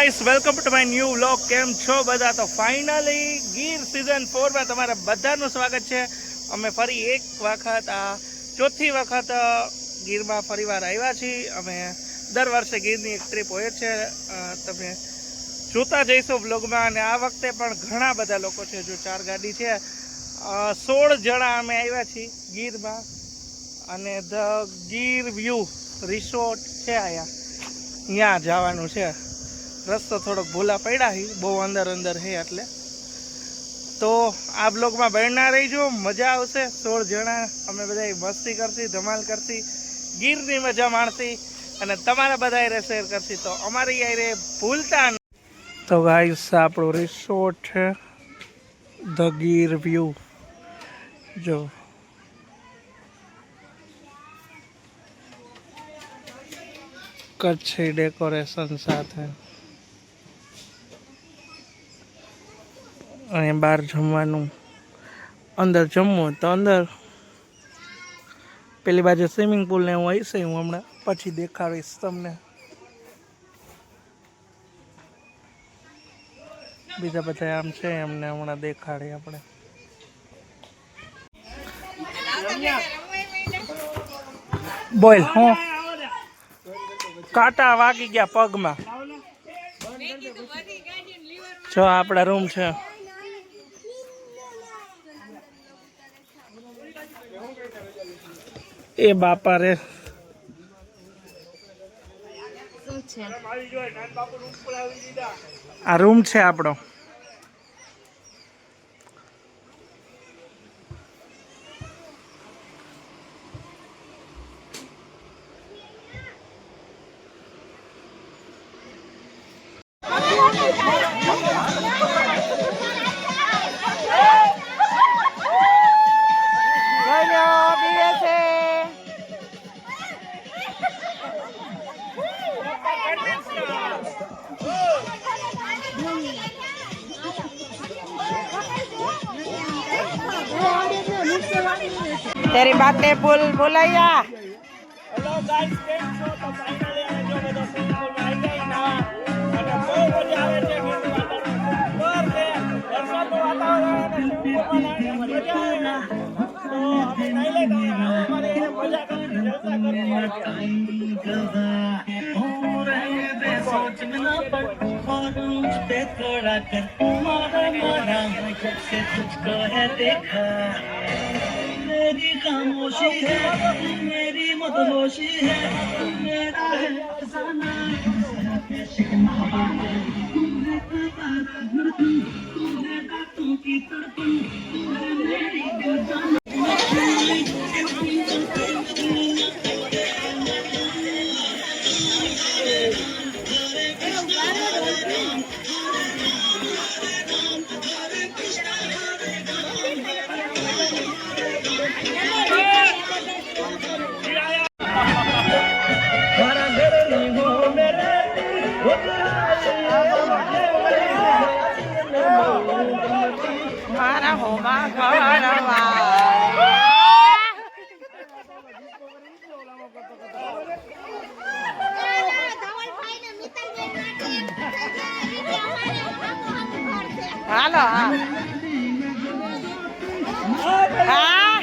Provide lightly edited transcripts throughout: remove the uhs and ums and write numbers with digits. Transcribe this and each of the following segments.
Guys welcome to my new vlog. કેમ છો બધા? તો ફાઇનલી ગીર સિઝન 4 માં તમારા બધાનું સ્વાગત છે. અમે ફરી એક વખત ચોથી વખત ગીરમાં ફરીવાર આવ્યા છીએ. અમે દર વર્ષે ગીરની એક ટ્રીપ હોય છે, તમે જોતા જઈશો વ્લોગમાં. અને આ વખતે પણ ઘણા બધા લોકો છે, જો 4 ગાડી છે, 16 જણા અમે આવ્યા છીએ ગીરમાં. અને ધ ગીર વ્યૂ રિસોર્ટ છે અહીંયા જવાનું છે. રસ્તો થોડોક ભૂલા પડ્યા છે, બહુ અંદર છે એટલે. તો આ બ્લોગમાં બહેના રહીજો, મજા આવશે. 16 જણા અમે બધા મસ્તી કરશી, ધમાલ કરશી, ગીરની મજા માણશી અને તમારા બધા શેર કરશી. તો અમારી યારે ભૂલતા નહીં. તો ગાઈસ આપણો રિસોર્ટ છે ધ ગીર વ્યૂ. જો કચ્છી ડેકોરેશન સાથે. અને બહાર જમવાનું, અંદર જમવું તો અંદર. પેલી બાજુ સ્વિમિંગ પુલ ને હું હશે, હું હમણાં પછી દેખાડીશ તમને. બીજા બધા આમ છે, એમને હમણાં દેખાડી આપણે. બોલ, હું કાંટા વાગી ગયા પગમાં. જો આપણા રૂમ છે. એ બાપા રે, આ રૂમ છે આપણો. तेरी बातें बोलाया. હેલો ગાઈસ, કેમ છો? તો ફાઇનલી અમે જો બધો સ્વિમિંગ પુલમાં આવી ગઈ ના, અને બહુ મજા આવે છે. ગીરનું વાતાવરણ છે, વરસાદનું વાતાવરણ અને સ્વિમિંગ પુલમાં મજા આવે ને. તો અમે નાઈ લઈ ગયા, અમારે મજા કરવી, જલસા કરવી. मेरी खामोशी है, मेरी मदहोशी है, मेरा है अफसाना. मारा होमा घरवा. હાલો હા.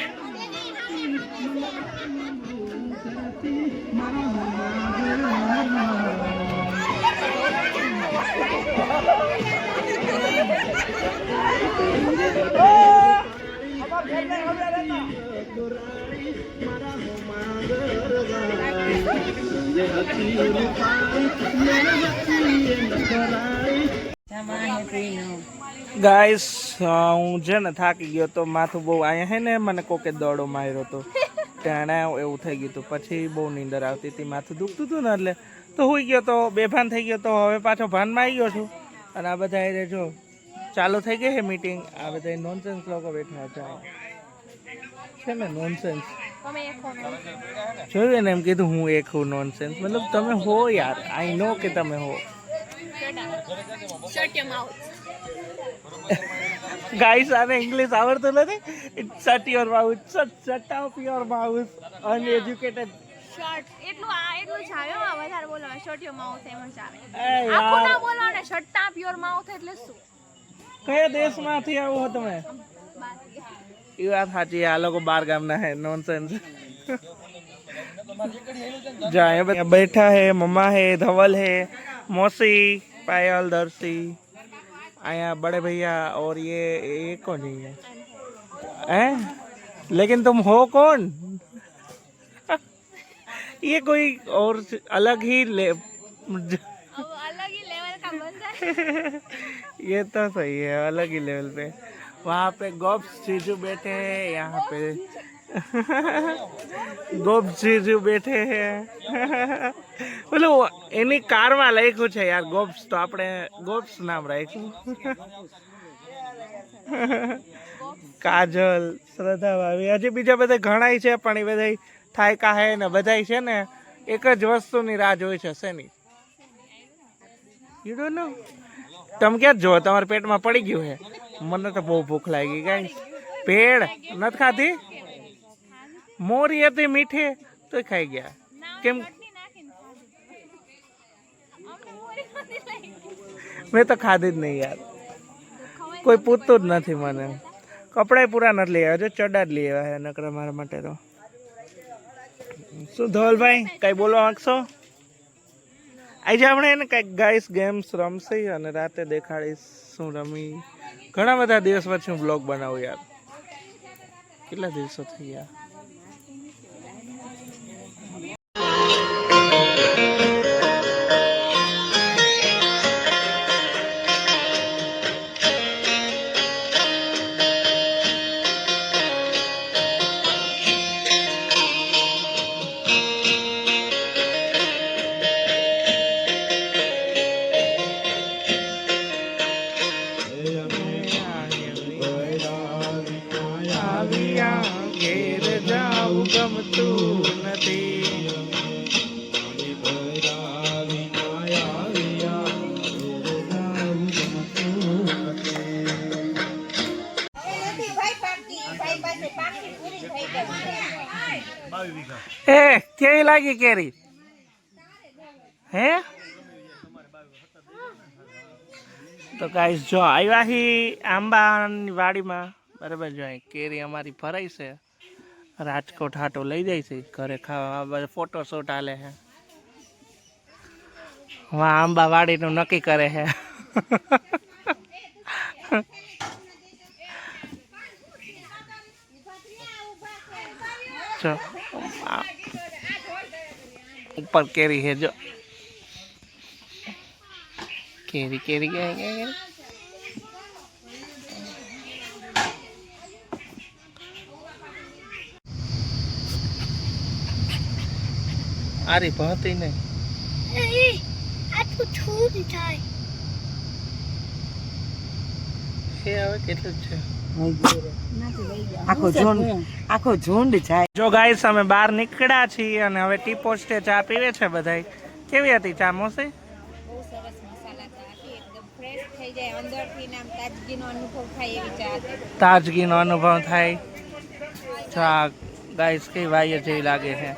ગાઈસ હું છે ને થાકી ગયો તો, માથું બહુ અહીંયા છે ને, મને કોકે દડો માર્યો હતો ત્યાં એવું થઈ ગયું હતું. પછી બહુ નીંદર આવતી હતી, માથું દુખતું હતું ને, એટલે તો હોઈ ગયો તો, બેભાન થઈ ગયો તો. હવે પાછો ભાનમાં આવી ગયો છું. અને આ બધા એ જો ચાલુ થઈ ગઈ છે મીટિંગ. આ બધા નોનસેન્સ લોકો બેઠા છે ને, નોનસેન્સ. જોયું ને, એમ કીધું હું એક હું નોનસેન્સ. મતલબ તમે હો યાર, આઈ નો કે તમે હો. ગાઈસ આને ઇંગ્લિશ આવડતું નથી. Shut your mouth, shut up your mouth, uneducated શર્ટ એટલું એટલું જ આવે હો, વધારે બોલવાનું શોર્ટ યોર માઉથ એમ જ આવે. એ આખું ના યાર બોલવાનું શર્ટ ટાપ યોર માઉથ એટલે શું? કયા દેશમાંથી આવો હો તમે? એ વાત સાચી, આ લોકો બાર ગામના હે, નોનસેન્સ. जा यहाँ बैठा है मम्मा है, धवल है, मौसी, पायल, दर्शी, आया बड़े भैया और ये कौन है हैं? लेकिन तुम हो कौन? ये कोई और अलग ही अब अलग ही लेवल का बंदा है. ये तो सही है, अलग ही लेवल पे. वहाँ पे गोप्स जीजू बैठे हैं, यहाँ पे गोप्स जीजू बैठे हैं. बोलो એની કારમાં લખ્યું છે યાર ગોપ્સ, તો આપણે ગોપ્સ નામ રાખ્યું. કાજલ, શ્રદ્ધા ભાભી, હજી બીજા બધા ઘણાય છે પણ એ બધા થાય કાહે ને બધાય છે ને એક જ વસ્તુની રાહ જોઈ છે. શેની? You don't know? તમે ક્યાં જો તમારા પેટમાં પડી ગયું હે? મને તો બહુ ભૂખ લાગી ગાઈસ. પેડ નથી ખાધી? મોરી હતી મીઠી તો ખાઈ ગયા. કેમ? મેં તો ખાધી જ નહીં યાર, કોઈ પૂછતું જ નથી મને. કપડાય પૂરા નથી લઈ આવ્યા, જો ચડા જ લઈ આવ્યા નકરા મારા માટે તો. શું ધવલભાઈ કઈ બોલવા માંગશો? આજે આપણે એને કંઈક ગાઈસ ગેમ્સ રમશે અને રાતે દેખાડીશ શું રમી. ઘણા બધા દિવસ પછી હું બ્લોગ બનાવું યાર, કેટલા દિવસો થઈ ગયા. ઘેર જાવું ગમતું નથી. એ કેવી લાગી કેરી? હે તો ગાઈસ જો આવ્યા હી આંબાની વાડીમાં બરાબર. જો કેરી અમારી ભરાઈ છે, રાજકોટ હાટો લઈ જાય છે ઘરે ખાવા. ફોટો શૂટ હાલે છે, વાં આંબા વાડીનું નક્કી કરે છે. ઉપર કેરી છે જો, કેરી કેરી કેરી. આરી પહોંચી નહીં. એ હવે કેટલું છે? આખો ઝુંડ જાય. જો ગાઈસ અમે બહાર નીકળ્યા છીએ અને હવે ટી પોસ્ટે ચા પીવે છે બધાય. કેવી હતી ચા મોસી? બહુ સરસ મસાલા ચા હતી, એકદમ ફ્રેશ થઈ જાય અંદરથી, નામ તાજગીનો અનુભવ થાય એવી ચા હતી. તાજગીનો અનુભવ થાય. ચા ગાઈસ કઈ વાય જેવી લાગે છે.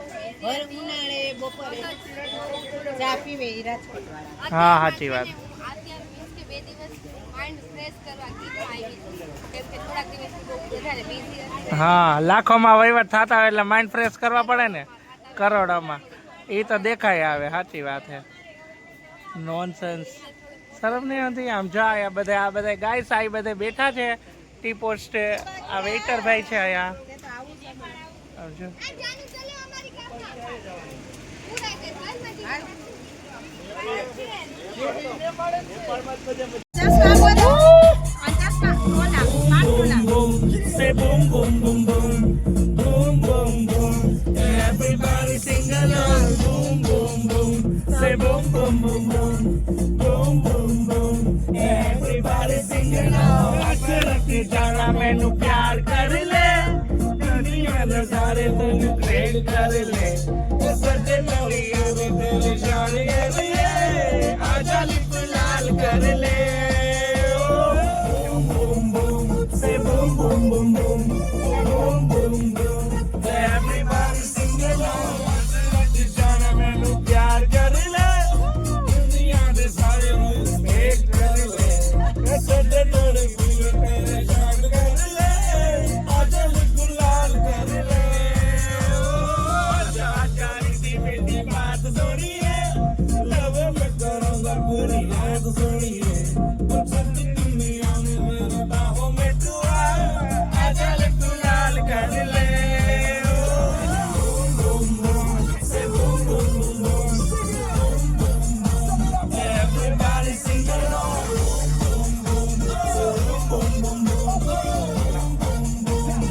ભર ઉનાળે બપોરે ચા પીવે ઈ રાજકોટ વાળા. હા સાચી વાત. હા લાખોમાં વહીવટ થતા હોય એટલે માઇન્ડ ફ્રેશ કરવા પડે ને, કરોડોમાં. એ તો દેખાય આવે. સાચી વાત છે. નોનસેન્સ. શરમ નહીં હતી આમ. જો આ બધા ગાઈસ આ બધા બેઠા છે ટી પોસ્ટે. આ વેઇટર ભાઈ છે અહીંયા. આવજો. Say boom boom boom boom, boom boom boom. Everybody sing along, boom boom boom. Say boom boom boom boom, boom boom boom. Everybody sing along. रखते जाना मैनू प्यार कर ले, दुनिया नजारे तेनू ट्रेड कर ले. सजे मेरी आवे तेरी शान ये आजा लिप लाल कर ले. Say boom boom boom boom, boom boom boom. Everybody sing along.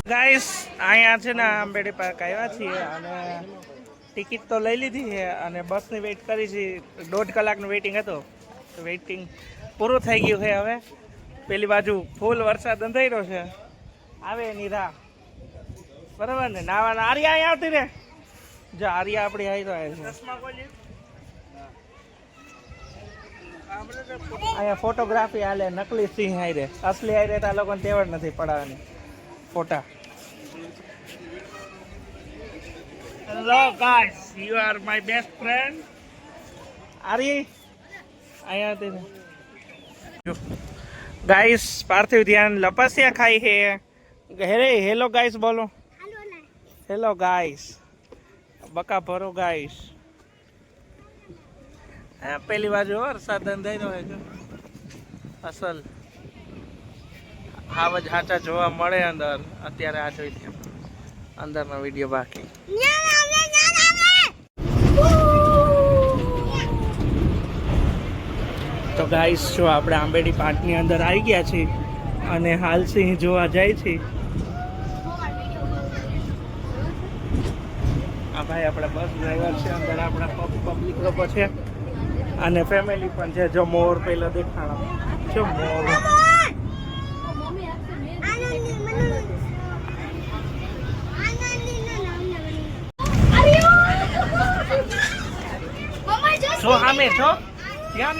Guys અહીંયા છે ને આંબેડી પાર્ક આવ્યા છીએ અને ટિકિટ તો લઈ લીધી છે અને બસની વેઇટ કરી છે. 1.5 કલાકનું વેઇટિંગ હતું તો વેઇટિંગ પૂરું થઈ ગયું છે. હવે પેલી બાજુ ફૂલ વરસાદ અંધાર્યો છે, આવે એની રાહ. બરાબર ને? નાવાના આર્યા અહીંયા આવતી રે. જો આર્યા આપણી આવી તો આવે છે. અહીંયા ફોટોગ્રાફી હાલે. નકલી સિંહ આવી રે, અસલી આવી રે તો આ લોકોને તેવડ નથી પડાવવાની ફોટા. Hello guys, you are my best friend. આરી અહીંયા હતી ને. ગાઈસ પાર્થિવ ધ્યાન લપસ્યા ખાઈ હે. હેલો ગાઈસ બોલો. Hello guys. બકા ભરો ગાઈસ. પેલી બાજુ વરસાદ અંધાર્યો હોય છે અસલ. હાવ જ હાચા જોવા મળે અંદર. અત્યારે આ જોઈ લે અંદરનો વિડીયો બાકી. તો ગાઈસ જો આપણે આંબેડી પાર્કની અંદર આવી ગયા છીએ અને હાલ સિંહ જોવા જાય છે. આ ભાઈ આપણા બસ ડ્રાઈવર છે. અંદર આપણા પબ્લિક લોકો છે અને ફેમિલી પણ છે. જો મોર પેલા દેખાણો જો મોર. જો સામે છો ધ્યાન.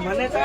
મને તો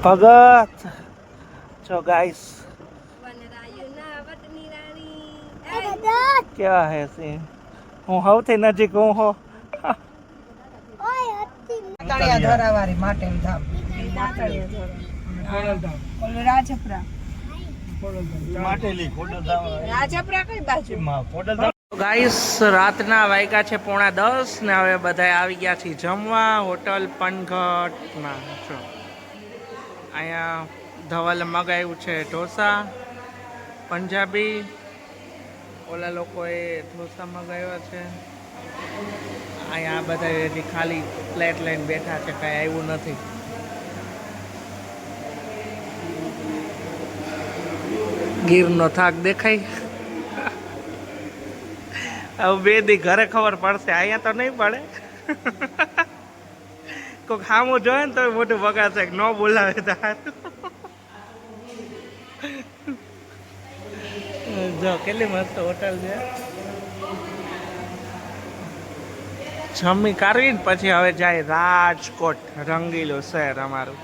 ભગત છો ગાઈસ. क्या है सी હું સૌથી નજીક હું હો. ગાઈસ રાતના વાગ્યા છે 9:30 ને હવે બધા આવી ગયા છે જમવા હોટલ પનઘટમાં. જો અહીંયા ધવલ મગાવ્યું છે ઢોસા પંજાબી. ઓલા લોકોએ ઢોસા મગાવ્યા છે. અહીંયા બધા હજી ખાલી પ્લેટ લઈને બેઠા છે, કાંઈ આવ્યું નથી. ગીરનો થાક દેખાય. હવે 2 દી ઘરે ખબર પડશે, અહીંયા તો નહીં પડે. કોઈક સામું જોયે ને તો મોટું બગાડશે ન બોલાવે તાર. જો કેટલી મસ્ત હોટલ છે. જમી કાઢવી ને પછી હવે જાય રાજકોટ, રંગીલું શહેર અમારું.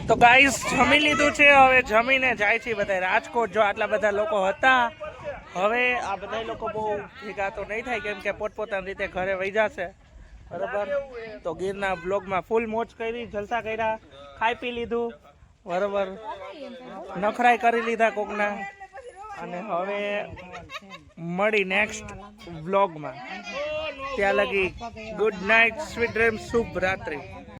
તો ગાઈસ જમી લીધું છે, હવે જમીને જાય છે બધા રાજકોટ. જો આટલા બધા લોકો હતા, હવે આ બધા લોકો બહુ ભેગા તો નહીં થાય કેમ કે પોતપોતાની રીતે ઘરે વહી જશે. બરાબર? તો ગીરના બ્લોગમાં ફૂલ મોજ કરી, જલસા કર્યા, ખાઈ પી લીધું. બરાબર? નખરાઈ કરી લીધા કોકના. અને હવે મળી નેક્સ્ટ વ્લોગમાં. ત્યાં લગી ગુડ નાઇટ, સ્વીટ ડ્રીમ, શુભ રાત્રિ.